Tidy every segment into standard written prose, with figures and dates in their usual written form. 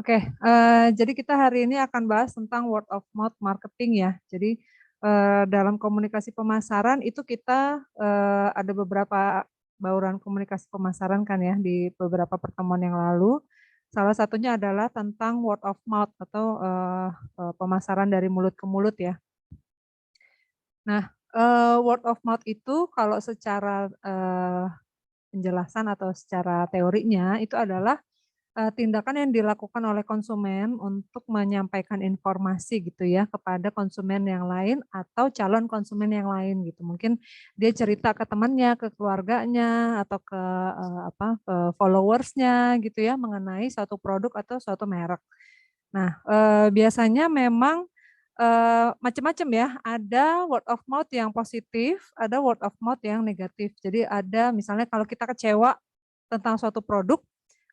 Oke, jadi kita hari ini akan bahas tentang word of mouth marketing ya. Jadi, dalam komunikasi pemasaran itu kita, ada beberapa bauran komunikasi pemasaran kan ya di beberapa pertemuan yang lalu. Salah satunya adalah tentang word of mouth atau, pemasaran dari mulut ke mulut ya. Nah, word of mouth itu kalau secara, penjelasan atau secara teorinya itu adalah tindakan yang dilakukan oleh konsumen untuk menyampaikan informasi gitu ya kepada konsumen yang lain atau calon konsumen yang lain gitu. Mungkin dia cerita ke temannya, ke keluarganya, atau ke, ke followers-nya gitu ya mengenai suatu produk atau suatu merek. Nah, biasanya memang, macam-macam ya, ada word of mouth yang positif, ada word of mouth yang negatif. Jadi ada misalnya kalau kita kecewa tentang suatu produk,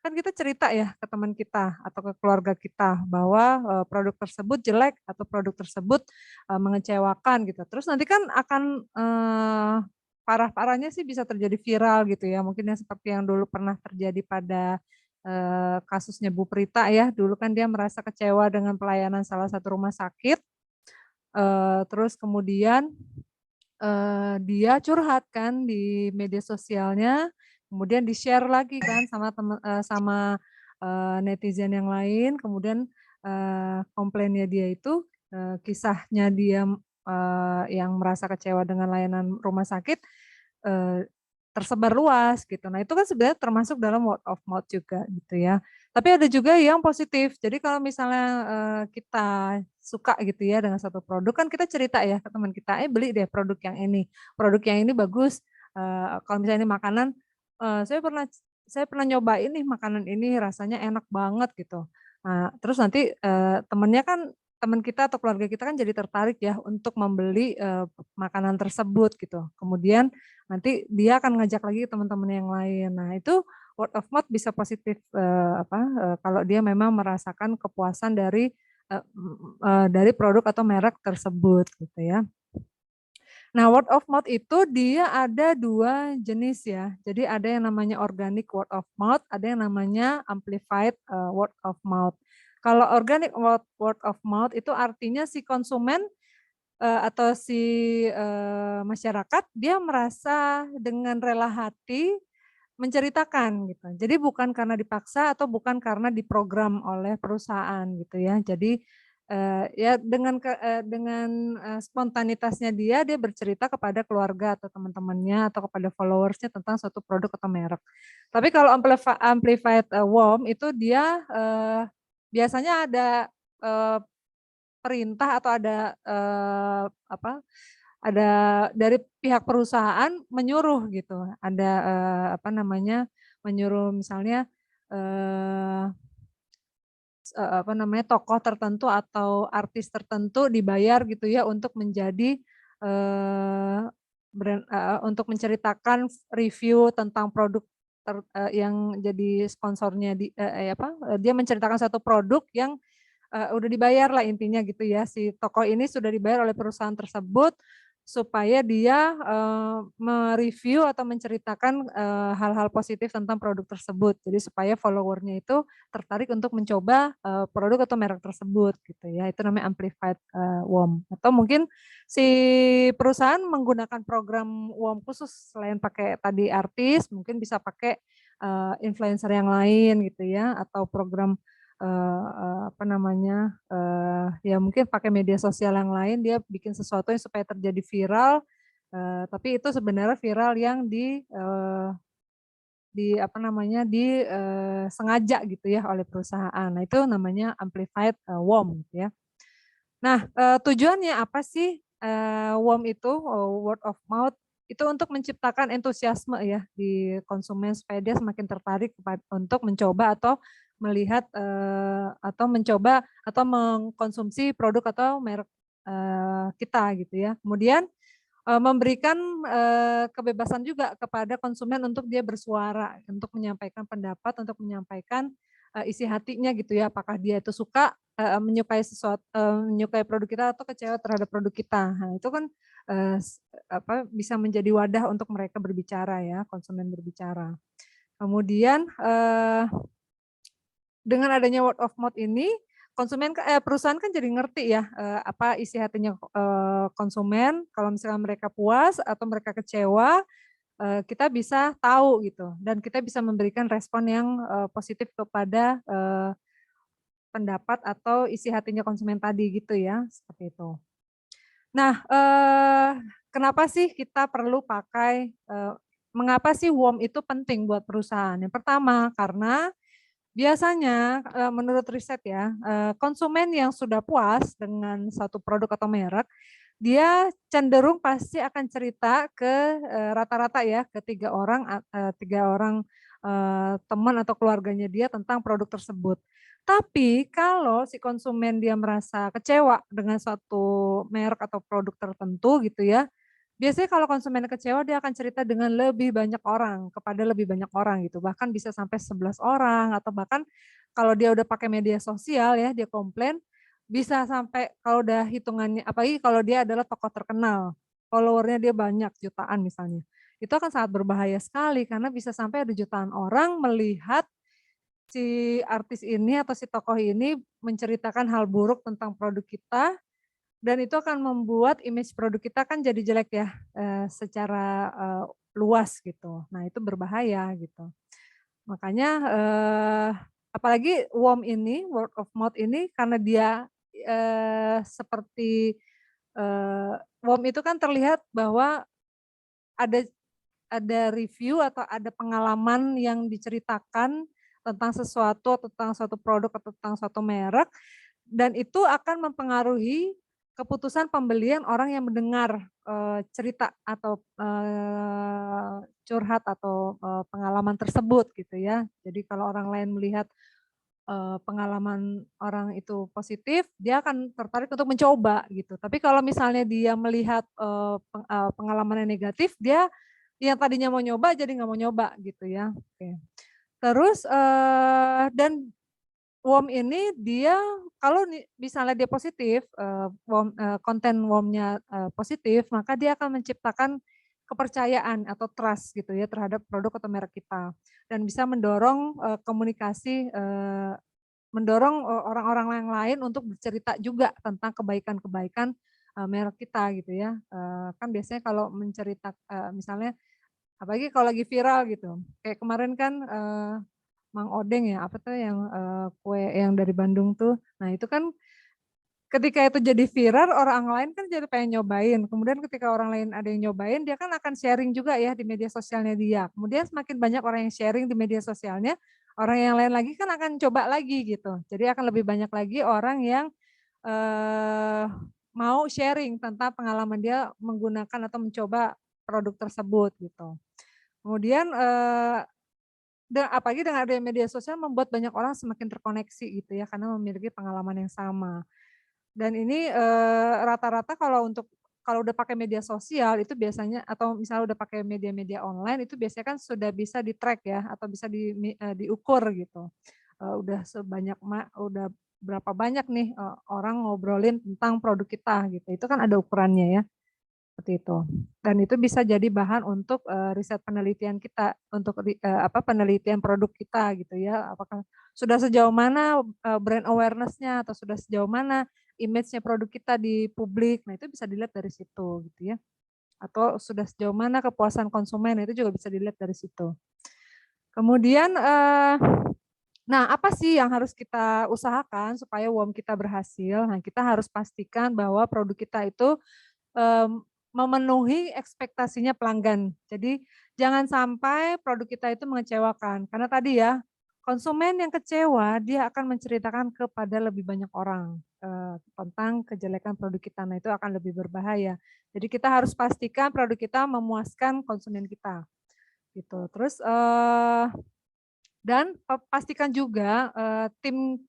kan kita cerita ya ke teman kita atau ke keluarga kita bahwa, produk tersebut jelek atau produk tersebut, mengecewakan gitu. Terus nanti kan akan, parah-parahnya sih bisa terjadi viral gitu ya, mungkin yang seperti yang dulu pernah terjadi pada, kasusnya Bu Prita ya, dulu kan dia merasa kecewa dengan pelayanan salah satu rumah sakit, terus kemudian dia curhat kan di media sosialnya, kemudian di-share lagi kan sama sama, netizen yang lain, kemudian, komplainnya dia itu, kisahnya dia, yang merasa kecewa dengan layanan rumah sakit, eee, tersebar luas gitu. Nah, itu kan sebenarnya termasuk dalam word of mouth juga gitu ya. Tapi ada juga yang positif. Jadi kalau misalnya, kita suka gitu ya dengan satu produk, kan kita cerita ya ke teman kita, "Eh, beli deh produk yang ini bagus." Kalau misalnya ini makanan, saya pernah nyobain nih makanan ini rasanya enak banget gitu. Nah, terus nanti, teman kita atau keluarga kita kan jadi tertarik ya untuk membeli, makanan tersebut gitu. Kemudian nanti dia akan ngajak lagi teman-teman yang lain. Nah, itu word of mouth bisa positif, kalau dia memang merasakan kepuasan dari produk atau merek tersebut gitu ya. Nah, word of mouth itu dia ada 2 jenis ya. Jadi ada yang namanya organic word of mouth, ada yang namanya amplified, word of mouth. Kalau organic word of mouth itu artinya si konsumen, atau si, masyarakat dia merasa dengan rela hati menceritakan gitu. Jadi bukan karena dipaksa atau bukan karena diprogram oleh perusahaan gitu ya. Jadi, ya dengan spontanitasnya dia bercerita kepada keluarga atau teman-temannya atau kepada followersnya tentang suatu produk atau merek. Tapi kalau amplified, warm itu dia, biasanya ada, eee, perintah atau ada, ada dari pihak perusahaan menyuruh gitu, ada, menyuruh misalnya, eee, tokoh tertentu atau artis tertentu dibayar gitu ya untuk menjadi, untuk menceritakan review tentang produk yang jadi sponsornya dia menceritakan satu produk yang udah dibayar lah intinya gitu ya, si tokoh ini sudah dibayar oleh perusahaan tersebut, supaya dia, me-review atau menceritakan, hal-hal positif tentang produk tersebut. Jadi supaya follower-nya itu tertarik untuk mencoba, produk atau merek tersebut gitu ya, itu namanya amplified, warm. Atau mungkin si perusahaan menggunakan program warm khusus selain pakai tadi artis, mungkin bisa pakai, influencer yang lain gitu ya, atau program Eee eee, ya mungkin pakai media sosial yang lain dia bikin sesuatu yang supaya terjadi viral, tapi itu sebenarnya viral yang sengaja gitu ya oleh perusahaan. Nah itu namanya amplified, warm gitu ya. Nah, tujuannya apa sih, warm itu, word of mouth, itu untuk menciptakan entusiasme ya di konsumen supaya dia semakin tertarik untuk mencoba atau melihat, atau mencoba atau mengkonsumsi produk atau merek, kita gitu ya. Kemudian, memberikan, kebebasan juga kepada konsumen untuk dia bersuara, untuk menyampaikan pendapat, untuk menyampaikan, isi hatinya gitu ya, apakah dia itu suka, menyukai produk kita atau kecewa terhadap produk kita. Nah itu kan, bisa menjadi wadah untuk mereka berbicara ya, konsumen berbicara. Kemudian, dengan adanya word of mouth ini, perusahaan kan jadi ngerti ya, apa isi hatinya, konsumen, kalau misalnya mereka puas atau mereka kecewa, kita bisa tahu gitu, dan kita bisa memberikan respon yang, positif kepada, pendapat atau isi hatinya konsumen tadi gitu ya, seperti itu. Nah, kenapa sih kita perlu pakai, mengapa sih WOM itu penting buat perusahaan? Yang pertama, karena biasanya, menurut riset ya, konsumen yang sudah puas dengan satu produk atau merek, dia cenderung pasti akan cerita ke, rata-rata ya, ke 3 orang, 3 orang, teman atau keluarganya dia tentang produk tersebut. Tapi kalau si konsumen dia merasa kecewa dengan suatu merek atau produk tertentu gitu ya, biasanya kalau konsumen kecewa dia akan cerita dengan lebih banyak orang, kepada lebih banyak orang gitu, bahkan bisa sampai 11 orang atau bahkan kalau dia udah pakai media sosial ya, dia komplain, bisa sampai kalau udah hitungannya apalagi kalau dia adalah tokoh terkenal, follower-nya dia banyak, jutaan misalnya. Itu akan sangat berbahaya sekali karena bisa sampai ada jutaan orang melihat si artis ini atau si tokoh ini menceritakan hal buruk tentang produk kita dan itu akan membuat image produk kita kan jadi jelek ya, secara, luas gitu. Nah itu berbahaya gitu. Makanya, apalagi WOM ini, word of mouth ini karena dia, seperti, WOM itu kan terlihat bahwa ada review atau ada pengalaman yang diceritakan tentang sesuatu, tentang suatu produk atau tentang suatu merek, dan itu akan mempengaruhi keputusan pembelian orang yang mendengar, cerita atau, curhat atau, pengalaman tersebut gitu ya. Jadi kalau orang lain melihat, pengalaman orang itu positif, dia akan tertarik untuk mencoba gitu. Tapi kalau misalnya dia melihat, pengalaman yang negatif, dia yang tadinya mau nyoba jadi nggak mau nyoba gitu ya. Oke. Terus, dan WOM ini dia kalau misalnya dia positif, konten WOM-nya, positif, maka dia akan menciptakan kepercayaan atau trust gitu ya terhadap produk atau merek kita. Dan bisa mendorong, komunikasi, mendorong, orang-orang yang lain untuk bercerita juga tentang kebaikan-kebaikan, merek kita gitu ya. Kan biasanya kalau misalnya apalagi kalau lagi viral gitu, kayak kemarin kan, Mang Odeng ya, apa tuh yang, kue yang dari Bandung tuh. Nah itu kan ketika itu jadi viral, orang lain kan jadi pengen nyobain. Kemudian ketika orang lain ada yang nyobain, dia kan akan sharing juga ya di media sosialnya dia. Kemudian semakin banyak orang yang sharing di media sosialnya, orang yang lain lagi kan akan coba lagi gitu. Jadi akan lebih banyak lagi orang yang, eee, mau sharing tentang pengalaman dia menggunakan atau mencoba produk tersebut gitu. Kemudian, apalagi dengan adanya media sosial membuat banyak orang semakin terkoneksi gitu ya, karena memiliki pengalaman yang sama. Dan ini, rata-rata kalau udah pakai media sosial itu biasanya atau misalnya udah pakai media-media online itu biasanya kan sudah bisa di-track ya atau bisa diukur gitu. Udah berapa banyak nih, orang ngobrolin tentang produk kita gitu, itu kan ada ukurannya ya. Seperti itu. Dan itu bisa jadi bahan untuk, riset penelitian kita, untuk penelitian produk kita gitu ya. Apakah sudah sejauh mana, brand awareness-nya atau sudah sejauh mana image-nya produk kita di publik. Nah, itu bisa dilihat dari situ gitu ya. Atau sudah sejauh mana kepuasan konsumen, itu juga bisa dilihat dari situ. Kemudian, nah apa sih yang harus kita usahakan supaya WOM kita berhasil? Nah, kita harus pastikan bahwa produk kita itu memenuhi ekspektasinya pelanggan. Jadi jangan sampai produk kita itu mengecewakan, karena tadi ya, konsumen yang kecewa dia akan menceritakan kepada lebih banyak orang, tentang kejelekan produk kita. Nah itu akan lebih berbahaya. Jadi kita harus pastikan produk kita memuaskan konsumen kita, gitu. Terus, dan pastikan juga, tim,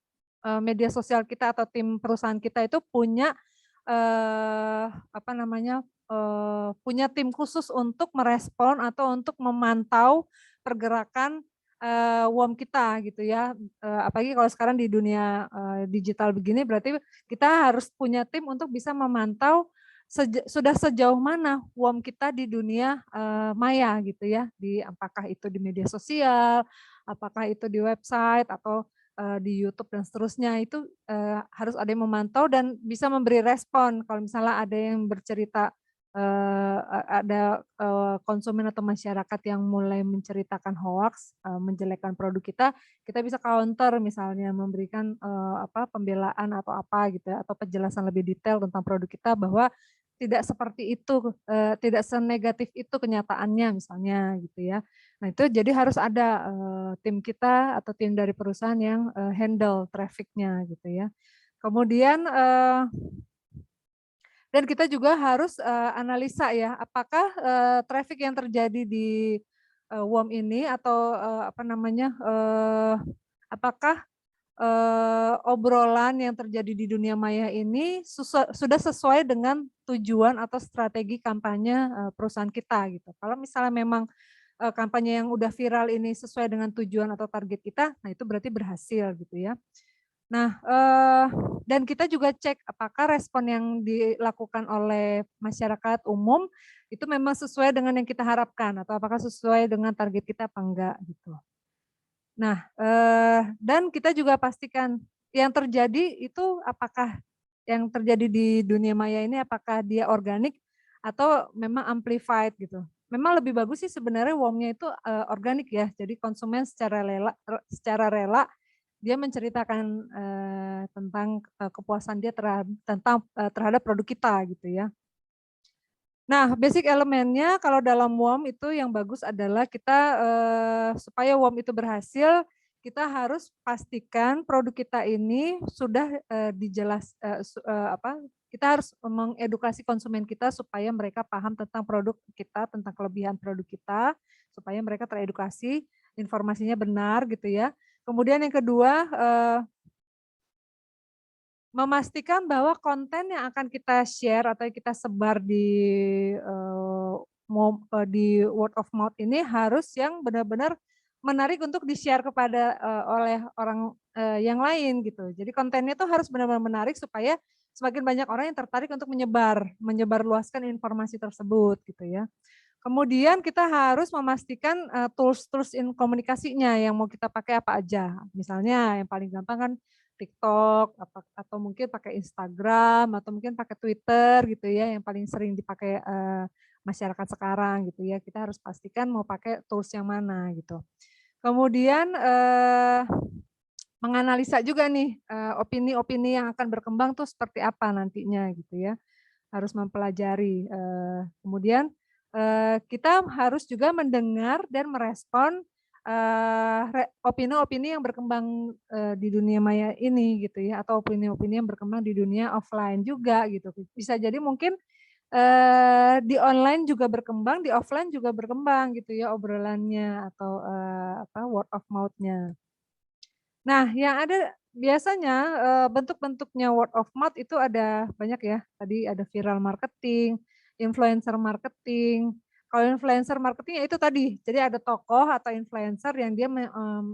media sosial kita atau tim perusahaan kita itu punya, apa namanya, punya tim khusus untuk merespon atau untuk memantau pergerakan, WOM kita gitu ya, apalagi kalau sekarang di dunia, digital begini berarti kita harus punya tim untuk bisa memantau sudah sejauh mana WOM kita di dunia, maya gitu ya, apakah itu di media sosial, apakah itu di website atau di YouTube dan seterusnya itu, harus ada yang memantau dan bisa memberi respon kalau misalnya ada yang bercerita, ada, konsumen atau masyarakat yang mulai menceritakan hoaks, menjelekkan produk kita bisa counter misalnya memberikan, pembelaan atau apa gitu ya, atau penjelasan lebih detail tentang produk kita bahwa tidak seperti itu, tidak senegatif itu kenyataannya misalnya gitu ya. Nah itu jadi harus ada, tim kita atau tim dari perusahaan yang, handle traffic-nya gitu ya. Kemudian, dan kita juga harus, analisa ya apakah, traffic yang terjadi di, WOM ini atau, apakah, obrolan yang terjadi di dunia maya ini sudah sesuai dengan tujuan atau strategi kampanye, perusahaan kita gitu. Kalau misalnya memang kampanye yang udah viral ini sesuai dengan tujuan atau target kita, nah itu berarti berhasil gitu ya. Nah, dan kita juga cek apakah respon yang dilakukan oleh masyarakat umum itu memang sesuai dengan yang kita harapkan atau apakah sesuai dengan target kita apa enggak gitu. Nah, dan kita juga pastikan yang terjadi itu apakah yang terjadi di dunia maya ini apakah dia organik atau memang amplified gitu. Memang lebih bagus sih sebenarnya WOM-nya itu, organik ya, jadi konsumen secara rela dia menceritakan, tentang, kepuasan dia terhadap produk kita gitu ya. Nah, basic elemennya kalau dalam WOM itu yang bagus adalah kita, supaya WOM itu berhasil, kita harus pastikan produk kita ini sudah, kita harus mengedukasi konsumen kita supaya mereka paham tentang produk kita, tentang kelebihan produk kita, supaya mereka teredukasi, informasinya benar gitu ya. Kemudian yang kedua, memastikan bahwa konten yang akan kita share atau kita sebar di word of mouth ini harus yang benar-benar menarik untuk di-share kepada, oleh orang, yang lain gitu. Jadi kontennya itu harus benar-benar menarik supaya semakin banyak orang yang tertarik untuk menyebarluaskan informasi tersebut gitu ya. Kemudian kita harus memastikan, tools-tools komunikasinya yang mau kita pakai apa aja. Misalnya yang paling gampang kan TikTok, atau mungkin pakai Instagram, atau mungkin pakai Twitter gitu ya, yang paling sering dipakai, masyarakat sekarang gitu ya. Kita harus pastikan mau pakai tools yang mana gitu. Kemudian, menganalisa juga nih, opini-opini yang akan berkembang tuh seperti apa nantinya gitu ya. Harus mempelajari, kemudian, kita harus juga mendengar dan merespon, opini-opini yang berkembang, di dunia maya ini gitu ya, atau opini-opini yang berkembang di dunia offline juga gitu. Bisa jadi mungkin, di online juga berkembang, di offline juga berkembang gitu ya obrolannya atau, word of mouth-nya. Nah, yang ada biasanya, bentuk-bentuknya word of mouth itu ada banyak ya. Tadi ada viral marketing, influencer marketing. Kalau influencer marketing ya itu tadi, jadi ada tokoh atau influencer yang dia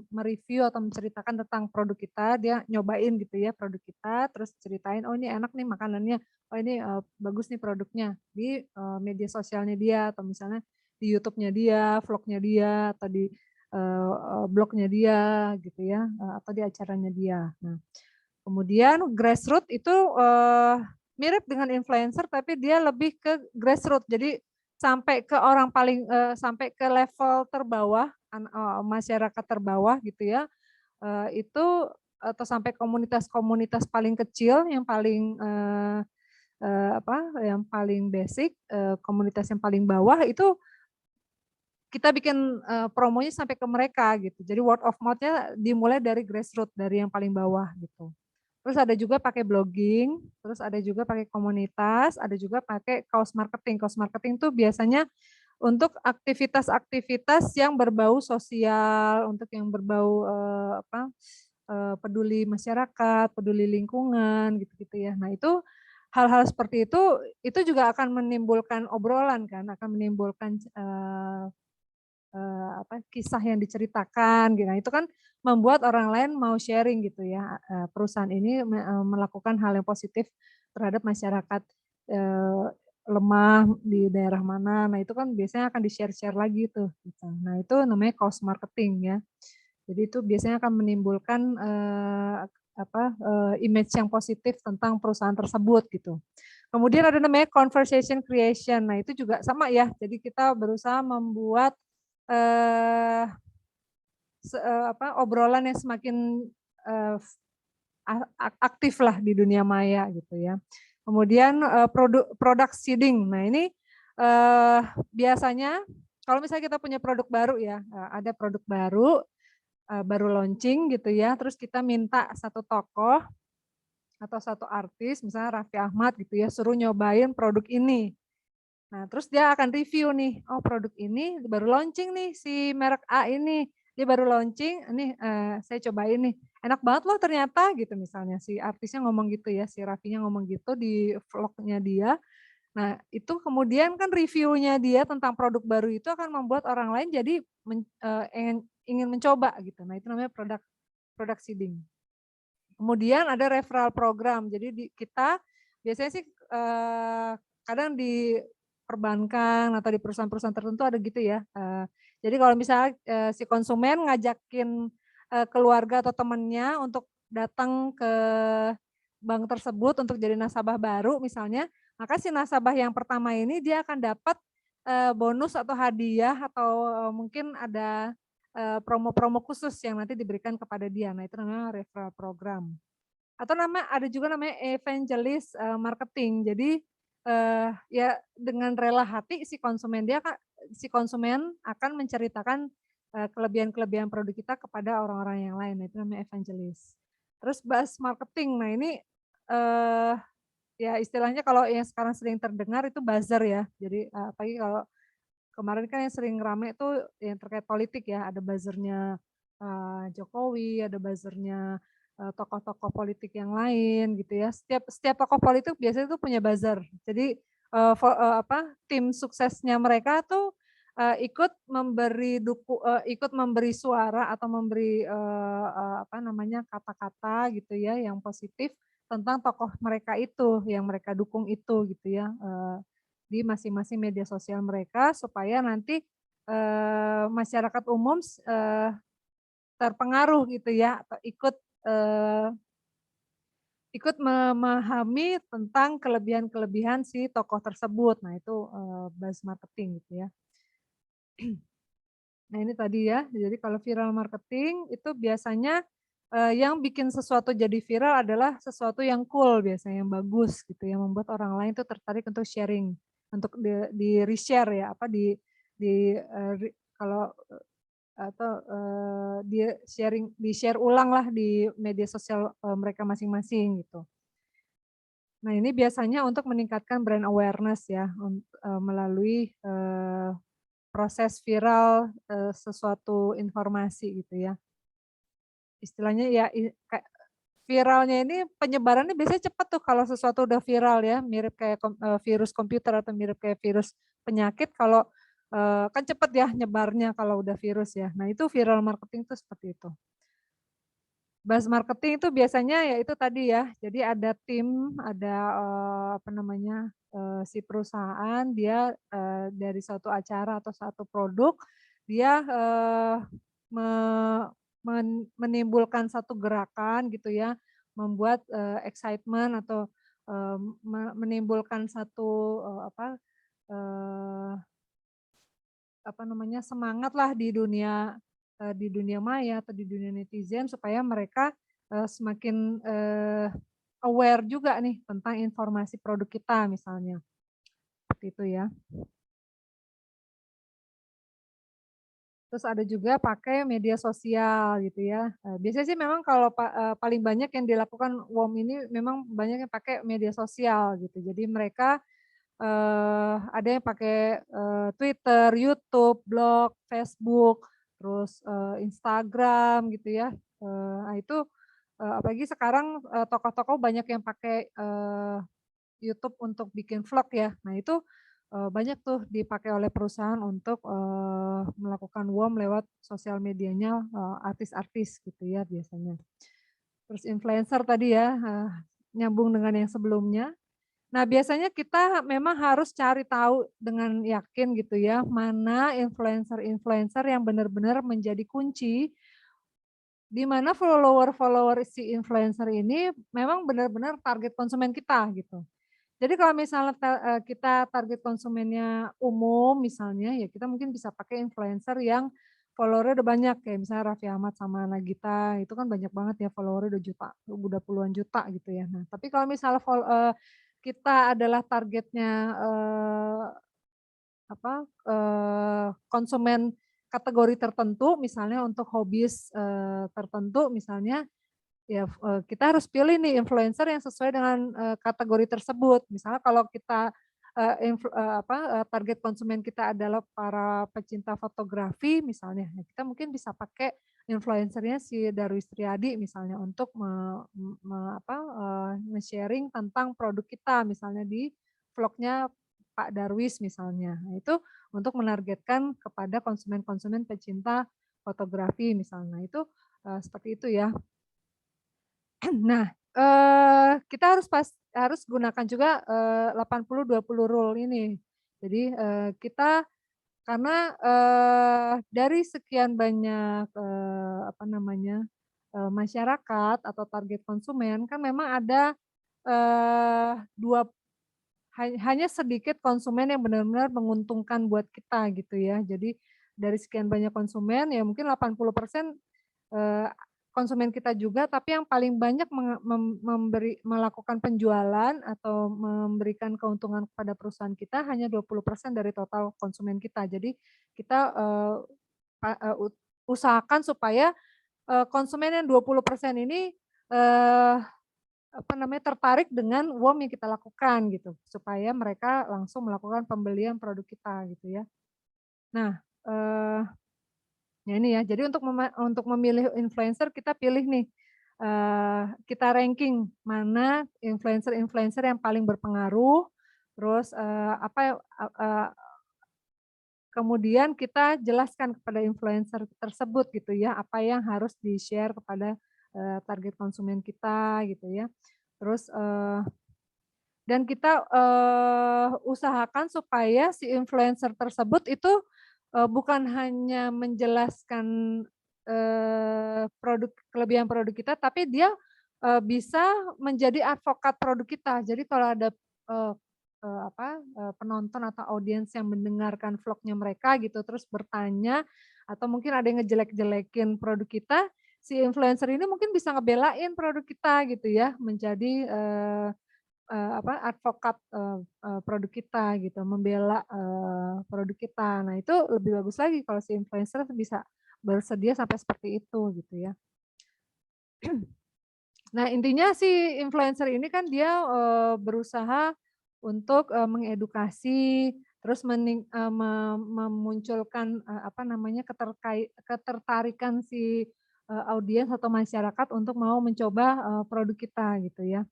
me-review atau menceritakan tentang produk kita, dia nyobain gitu ya produk kita, terus ceritain, "Oh ini enak nih makanannya, oh ini, bagus nih produknya," di, media sosialnya dia atau misalnya di YouTube-nya dia, vlog-nya dia, atau di blognya dia gitu ya, atau di acaranya dia. Nah, kemudian grassroots itu, mirip dengan influencer tapi dia lebih ke grassroots. Jadi sampai ke level terbawah, masyarakat terbawah gitu ya, itu atau sampai komunitas-komunitas paling kecil yang paling, yang paling basic, komunitas yang paling bawah itu kita bikin, promonya sampai ke mereka gitu. Jadi word of mouth-nya dimulai dari grassroots, dari yang paling bawah gitu. Terus ada juga pakai blogging, terus ada juga pakai komunitas, ada juga pakai kaos marketing. Kaos marketing tuh biasanya untuk aktivitas-aktivitas yang berbau sosial, untuk yang berbau, peduli masyarakat, peduli lingkungan gitu-gitu ya. Nah itu, hal-hal seperti itu juga akan menimbulkan obrolan kan, akan menimbulkan, kisah yang diceritakan gitu. Nah, itu kan membuat orang lain mau sharing gitu ya, perusahaan ini melakukan hal yang positif terhadap masyarakat, eee, lemah di daerah mana. Nah, itu kan biasanya akan di-share-share lagi tuh gitu. Nah, itu namanya cost marketing ya. Jadi itu biasanya akan menimbulkan image yang positif tentang perusahaan tersebut gitu. Kemudian ada namanya conversation creation. Nah, itu juga sama ya. Jadi kita berusaha membuat eh, obrolan yang semakin eh, aktif lah di dunia maya gitu ya. Kemudian product seeding. Nah, ini biasanya kalau misalnya kita punya produk baru ya, ada produk baru launching gitu ya, terus kita minta satu tokoh atau satu artis, misalnya Raffi Ahmad gitu ya, suruh nyobain produk ini. Nah, terus dia akan review nih, oh produk ini baru launching nih si merek A ini, dia baru launching, ini saya cobain nih, enak banget loh ternyata gitu misalnya si artisnya ngomong gitu ya, si Raffinya ngomong gitu di vlognya dia. Nah, itu kemudian kan reviewnya dia tentang produk baru itu akan membuat orang lain jadi ingin mencoba gitu. Nah, itu namanya product seeding. Kemudian ada referral program. Jadi kita biasanya sih kadang di perbankan atau di perusahaan-perusahaan tertentu ada gitu ya. Jadi kalau misalnya si konsumen ngajakin keluarga atau temannya untuk datang ke bank tersebut untuk jadi nasabah baru misalnya, maka si nasabah yang pertama ini dia akan dapat bonus atau hadiah atau mungkin ada promo-promo khusus yang nanti diberikan kepada dia. Nah, itu namanya referral program. Atau ada juga namanya evangelist marketing. Jadi ya dengan rela hati si konsumen akan menceritakan kelebihan-kelebihan produk kita kepada orang-orang yang lain. Nah, itu namanya evangelist. Terus buzz marketing. Nah, ini ya istilahnya kalau yang sekarang sering terdengar itu buzzer ya. Jadi apalagi kalau kemarin kan yang sering rame itu yang terkait politik ya, ada buzzernya Jokowi, ada buzzernya tokoh-tokoh politik yang lain gitu ya. Setiap tokoh politik biasanya itu punya buzzer. Jadi tim suksesnya mereka tuh ikut memberi suara atau memberi kata-kata gitu ya yang positif tentang tokoh mereka itu yang mereka dukung itu gitu ya. Di masing-masing media sosial mereka supaya nanti masyarakat umum terpengaruh gitu ya atau ikut memahami tentang kelebihan-kelebihan si tokoh tersebut. Nah, itu buzz marketing gitu ya. Nah, ini tadi ya. Jadi kalau viral marketing itu biasanya yang bikin sesuatu jadi viral adalah sesuatu yang cool biasanya, yang bagus gitu, yang membuat orang lain tuh tertarik untuk sharing, untuk di reshare ya, di kalau atau di share ulang lah di media sosial mereka masing-masing gitu. Nah, ini biasanya untuk meningkatkan brand awareness ya, melalui proses viral sesuatu informasi gitu ya. Istilahnya ya kayak viralnya ini penyebarannya biasanya cepat tuh kalau sesuatu udah viral ya, mirip kayak virus komputer atau mirip kayak virus penyakit kalau kan cepet ya nyebarnya kalau udah virus ya. Nah, itu viral marketing tuh seperti itu. Buzz marketing itu biasanya ya itu tadi ya, jadi ada tim, ada si perusahaan dia dari suatu acara atau satu produk, dia me menimbulkan satu gerakan gitu ya, membuat excitement atau menimbulkan satu eee, semangat lah di dunia maya atau di dunia netizen supaya mereka semakin aware juga nih tentang informasi produk kita misalnya, seperti itu ya. Terus ada juga pakai media sosial gitu ya. Biasanya sih memang kalau paling banyak yang dilakukan WOM ini memang banyak yang pakai media sosial gitu. Jadi mereka ada yang pakai Twitter, YouTube, blog, Facebook, terus Instagram gitu ya. Nah itu apalagi sekarang tokoh-tokoh banyak yang pakai YouTube untuk bikin vlog ya. Nah itu banyak tuh dipakai oleh perusahaan untuk melakukan WOM lewat sosial medianya artis-artis gitu ya biasanya. Terus influencer tadi ya, nyambung dengan yang sebelumnya. Nah, biasanya kita memang harus cari tahu dengan yakin gitu ya, mana influencer-influencer yang benar-benar menjadi kunci di mana follower-follower si influencer ini memang benar-benar target konsumen kita gitu. Jadi kalau misalnya kita target konsumennya umum misalnya, ya kita mungkin bisa pakai influencer yang follower-nya udah banyak, kayak misalnya Raffi Ahmad sama Nagita, itu kan banyak banget ya follower-nya udah puluhan juta gitu ya. Nah, tapi kalau misalnya kita adalah targetnya, konsumen kategori tertentu misalnya untuk hobis, tertentu misalnya, ya, kita harus pilih nih influencer yang sesuai dengan, kategori tersebut. Misalnya kalau kita, target konsumen kita adalah para pecinta fotografi misalnya, ya kita mungkin bisa pakai influencer-nya si Darwis Triadi misalnya untuk nge-sharing tentang produk kita misalnya di vlog-nya Pak Darwis misalnya. Nah itu untuk menargetkan kepada konsumen-konsumen pecinta fotografi misalnya. Itu, seperti itu ya. Nah, kita harus gunakan juga, 80-20 rule ini. Jadi, kita karena, dari sekian banyak, masyarakat atau target konsumen kan memang ada, eee, dua hanya sedikit konsumen yang benar-benar menguntungkan buat kita gitu ya. Jadi dari sekian banyak konsumen ya mungkin 80%, eee, konsumen kita juga, tapi yang paling banyak melakukan penjualan atau memberikan keuntungan kepada perusahaan kita hanya 20% dari total konsumen kita. Jadi kita, pa eee, ut usahakan supaya, konsumen yang 20% ini, eee tertarik dengan WOM yang kita lakukan gitu, supaya mereka langsung melakukan pembelian produk kita gitu ya. Nah, ya ini ya, jadi untuk memilih influencer kita pilih nih, kita ranking mana influencer-influencer yang paling berpengaruh, terus, kemudian kita jelaskan kepada influencer tersebut gitu ya, apa yang harus di-share kepada, target konsumen kita gitu ya. Terus, dan kita, usahakan supaya si influencer tersebut itu, bukan hanya menjelaskan, kelebihan produk kita, tapi dia, bisa menjadi advokat produk kita. Jadi kalau ada, eee penonton atau audiens yang mendengarkan vlognya mereka gitu, terus bertanya, atau mungkin ada yang ngejelek-jelekin produk kita, si influencer ini mungkin bisa ngebelain produk kita gitu ya, menjadi, advokat, produk kita gitu, membela, produk kita. Nah itu lebih bagus lagi kalau si influencer bisa bersedia sampai seperti itu gitu ya. Nah intinya si influencer ini kan dia, berusaha untuk, mengedukasi, terus memunculkan, ketertarikan si, audiens atau masyarakat untuk mau mencoba, produk kita gitu ya.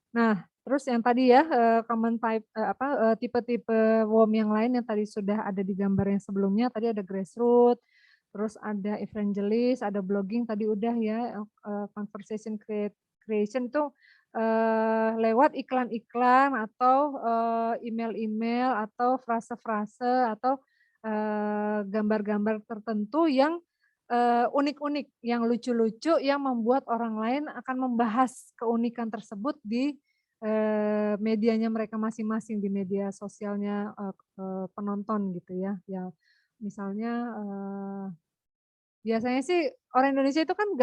Nah, terus yang tadi ya, common type tipe-tipe worm yang lain yang tadi sudah ada di gambar yang sebelumnya, tadi ada grassroots, terus ada evangelist, ada blogging tadi udah ya, conversation creation itu, lewat iklan-iklan atau, email-email atau frase-frase atau, gambar-gambar tertentu yang, unik-unik, yang lucu-lucu, yang membuat orang lain akan membahas keunikan tersebut di, medianya mereka masing-masing, di media sosialnya, penonton gitu ya. Ya misalnya, biasanya sih orang Indonesia itu kan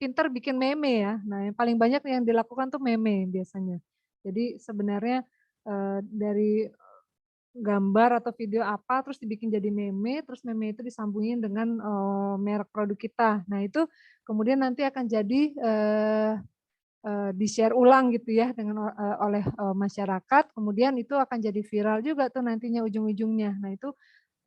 pinter bikin meme ya. Nah yang paling banyak yang dilakukan tuh meme biasanya. Jadi sebenarnya, dari gambar atau video apa, terus dibikin jadi meme, terus meme itu disambungin dengan, merek produk kita. Nah itu kemudian nanti akan jadi, di-share ulang gitu ya dengan oleh, masyarakat, kemudian itu akan jadi viral juga tuh nantinya ujung-ujungnya. Nah itu,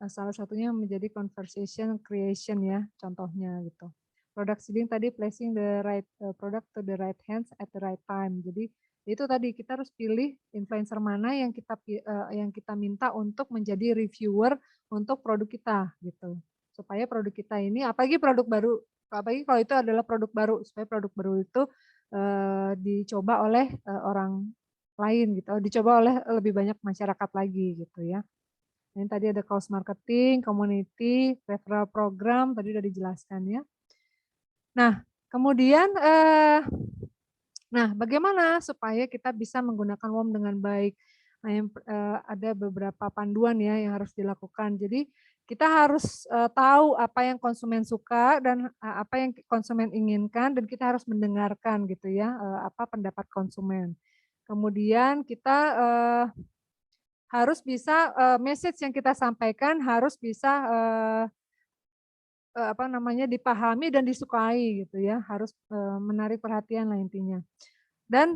salah satunya menjadi conversation creation ya contohnya gitu. Product seeding tadi placing the right, product to the right hands at the right time. Jadi itu tadi kita harus pilih influencer mana yang kita minta untuk menjadi reviewer untuk produk kita gitu. Supaya produk kita ini apalagi kalau itu adalah produk baru, supaya produk baru itu, dicoba oleh, orang lain gitu, dicoba oleh lebih banyak masyarakat lagi gitu ya. Yang tadi ada cross marketing, community, referral program tadi udah dijelaskan ya. Nah, kemudian bagaimana supaya kita bisa menggunakan WOM dengan baik? Nah, ada beberapa panduan ya yang harus dilakukan. Jadi kita harus, tahu apa yang konsumen suka dan, apa yang konsumen inginkan dan kita harus mendengarkan gitu ya, apa pendapat konsumen. Kemudian kita, harus bisa, message yang kita sampaikan harus bisa, apa namanya, dipahami dan disukai gitu ya, harus, menarik perhatian lah intinya. Dan,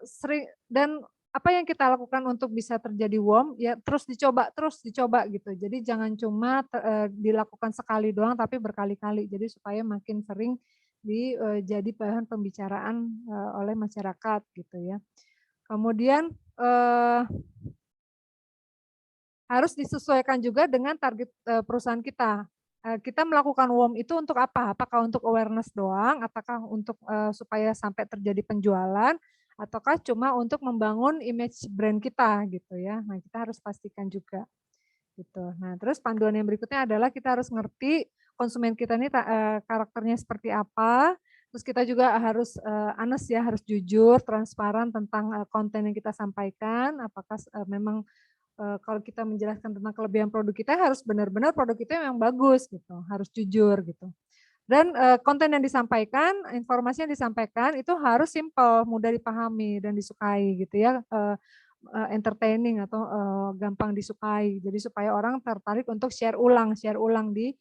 sering dan apa yang kita lakukan untuk bisa terjadi warm, ya terus dicoba gitu. Jadi jangan cuma dilakukan sekali doang tapi berkali-kali. Jadi supaya makin sering jadi bahan pembicaraan, oleh masyarakat gitu ya. Kemudian, harus disesuaikan juga dengan target, perusahaan kita. Kita melakukan warm itu untuk apa? Apakah untuk awareness doang? Apakah untuk, supaya sampai terjadi penjualan? Ataukah cuma untuk membangun image brand kita gitu ya. Nah, kita harus pastikan juga gitu. Nah, terus panduan yang berikutnya adalah kita harus ngerti konsumen kita ini karakternya seperti apa. Terus kita juga harus, honest ya, harus jujur, transparan tentang, konten yang kita sampaikan. Apakah memang kalau kita menjelaskan tentang kelebihan produk kita harus benar-benar produk kita yang bagus gitu, harus jujur gitu. Dan, konten yang disampaikan, informasi yang disampaikan itu harus simpel, mudah dipahami dan disukai gitu ya, entertaining atau, gampang disukai. Jadi supaya orang tertarik untuk share ulang di,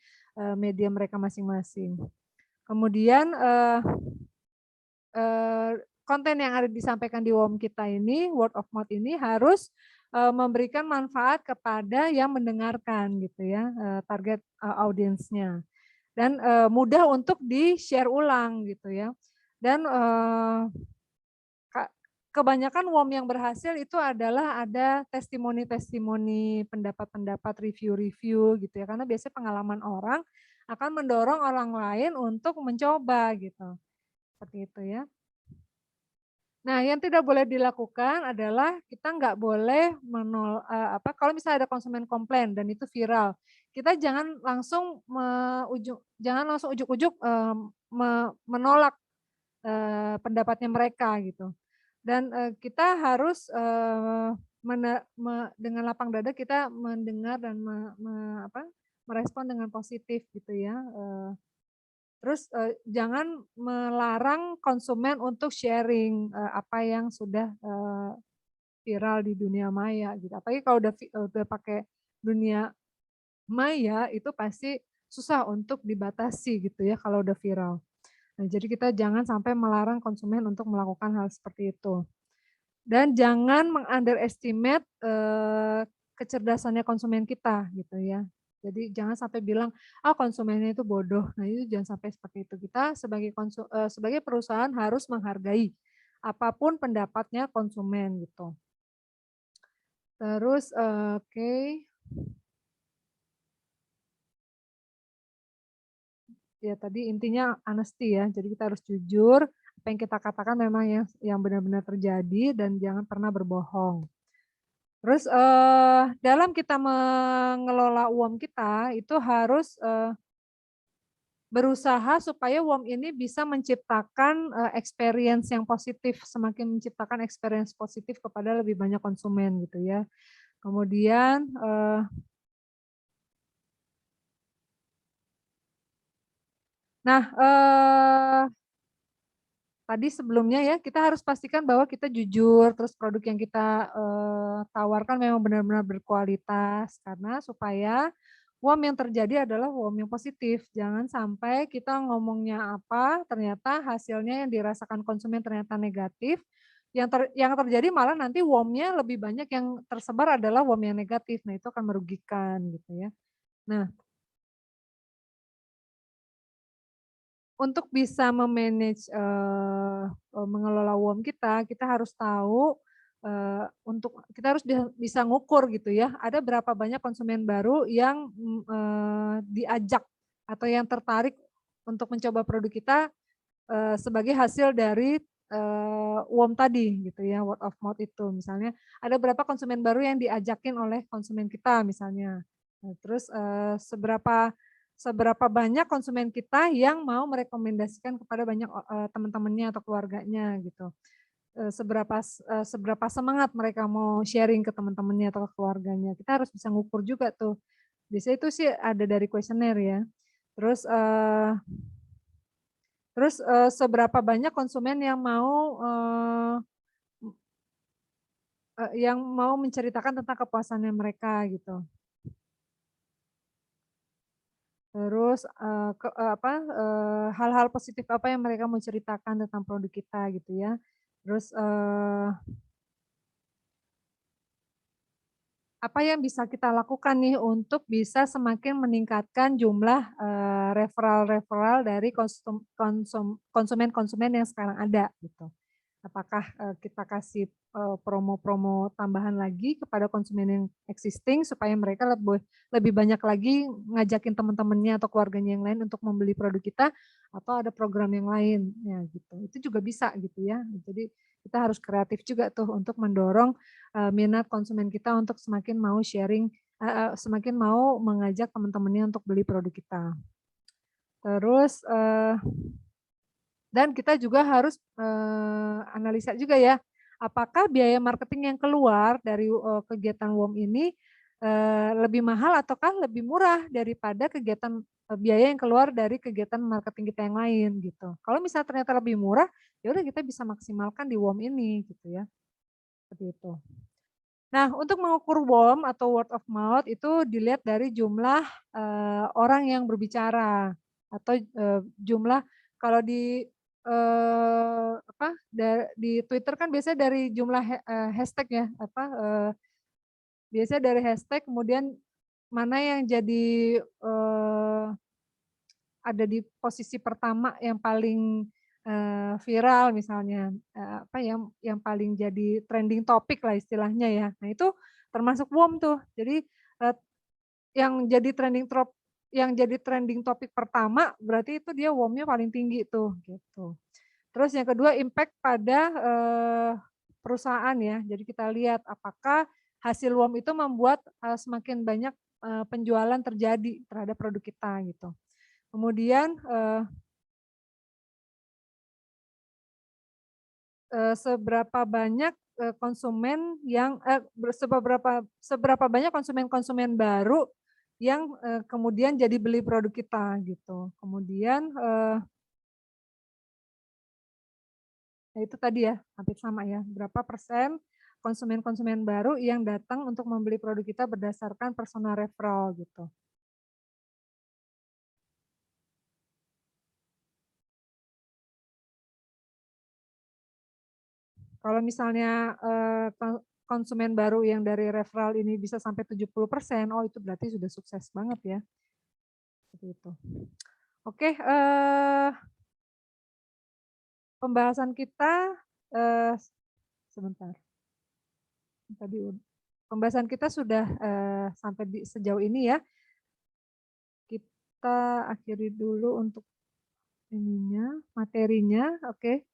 media mereka masing-masing. Kemudian, konten yang ada disampaikan di WOM kita ini, word of mouth ini harus, memberikan manfaat kepada yang mendengarkan gitu ya, target, audiensnya. Dan, mudah untuk di-share ulang gitu ya. Dan, ka kebanyakan WOM yang berhasil itu adalah ada testimoni-testimoni, pendapat-pendapat, review-review gitu ya, karena biasanya pengalaman orang akan mendorong orang lain untuk mencoba gitu, seperti itu ya. Nah, yang tidak boleh dilakukan adalah kita nggak boleh kalau misalnya ada konsumen komplain dan itu viral, kita jangan langsung jangan langsung ujuk-ujuk, menolak, pendapatnya mereka gitu. Dan, kita harus, dengan lapang dada kita mendengar dan merespon dengan positif gitu ya, terus, jangan melarang konsumen untuk sharing, apa yang sudah, viral di dunia maya gitu. Apalagi kalau udah pakai dunia maya, itu pasti susah untuk dibatasi gitu ya kalau udah viral. Nah, jadi kita jangan sampai melarang konsumen untuk melakukan hal seperti itu. Dan jangan meng-underestimate, kecerdasannya konsumen kita gitu ya. Jadi jangan sampai bilang, "Ah, konsumennya itu bodoh." Nah, itu jangan sampai seperti itu. Kita sebagai perusahaan harus menghargai apapun pendapatnya konsumen gitu. Terus, oke, ya tadi intinya honesty ya. Jadi kita harus jujur, apa yang kita katakan memang yang benar-benar terjadi dan jangan pernah berbohong. Terus, dalam kita mengelola uang kita itu harus, berusaha supaya uang ini bisa menciptakan, experience yang positif, semakin menciptakan experience positif kepada lebih banyak konsumen gitu ya. Kemudian, nah, tadi sebelumnya ya kita harus pastikan bahwa kita jujur, terus produk yang kita, tawarkan memang benar-benar berkualitas, karena supaya WOM yang terjadi adalah WOM yang positif. Jangan sampai kita ngomongnya apa, ternyata hasilnya yang dirasakan konsumen ternyata negatif, yang terjadi malah nanti WOM-nya lebih banyak yang tersebar adalah WOM yang negatif. Nah, itu akan merugikan gitu ya. Nah, untuk bisa mengelola uang kita, kita harus tahu, kita harus bisa ngukur gitu ya, ada berapa banyak konsumen baru yang, diajak atau yang tertarik untuk mencoba produk kita, sebagai hasil dari, UOM tadi gitu ya, word of mouth itu. Misalnya ada berapa konsumen baru yang diajakin oleh konsumen kita misalnya. Nah terus, seberapa banyak konsumen kita yang mau merekomendasikan kepada banyak teman-temannya atau keluarganya gitu. Seberapa semangat mereka mau sharing ke teman-temannya atau ke keluarganya. Kita harus bisa ngukur juga tuh. Biasanya itu sih ada dari kuesioner ya. Terus seberapa banyak konsumen yang mau menceritakan tentang kepuasannya mereka gitu. Terus, hal-hal positif apa yang mereka mau ceritakan tentang produk kita gitu ya. Terus, apa yang bisa kita lakukan nih untuk bisa semakin meningkatkan jumlah, referral-referral dari konsumen-konsumen yang sekarang ada gitu. Apakah, kita kasih, promo-promo tambahan lagi kepada konsumen yang existing supaya mereka lebih banyak lagi ngajakin teman-temannya atau keluarganya yang lain untuk membeli produk kita, atau ada program yang lain, ya gitu. Itu juga bisa gitu ya. Jadi kita harus kreatif juga tuh untuk mendorong, minat konsumen kita untuk semakin mau sharing, semakin mau mengajak teman-temannya untuk beli produk kita. Terus, dan kita juga harus, analisa juga ya, apakah biaya marketing yang keluar dari, kegiatan WOM ini, lebih mahal ataukah lebih murah daripada kegiatan biaya yang keluar dari kegiatan marketing kita yang lain gitu. Kalau misalnya ternyata lebih murah, ya udah kita bisa maksimalkan di WOM ini gitu ya, seperti itu. Nah, untuk mengukur WOM atau word of mouth itu dilihat dari jumlah, orang yang berbicara atau, jumlah kalau di, di Twitter kan biasanya dari jumlah hashtag ya, biasanya dari hashtag kemudian mana yang jadi, ada di posisi pertama yang paling, viral misalnya, yang paling jadi trending topic lah istilahnya ya. Nah itu termasuk WOM tuh. Jadi, yang jadi trending topik pertama berarti itu dia WOM-nya paling tinggi tuh, gitu. Terus yang kedua impact pada, perusahaan ya. Jadi kita lihat apakah hasil WOM itu membuat, semakin banyak, penjualan terjadi terhadap produk kita gitu. Kemudian, seberapa banyak, konsumen yang seberapa banyak konsumen-konsumen baru yang, kemudian jadi beli produk kita gitu. Kemudian, ya itu tadi ya, hampir sama ya, berapa persen konsumen-konsumen baru yang datang untuk membeli produk kita berdasarkan personal referral gitu. Kalau misalnya, konsumen baru yang dari referral ini bisa sampai 70%, oh itu berarti sudah sukses banget ya, seperti itu. Oke, pembahasan kita, sebentar, tadi pembahasan kita sudah, sampai di sejauh ini ya. Kita akhiri dulu untuk ininya, materinya, oke.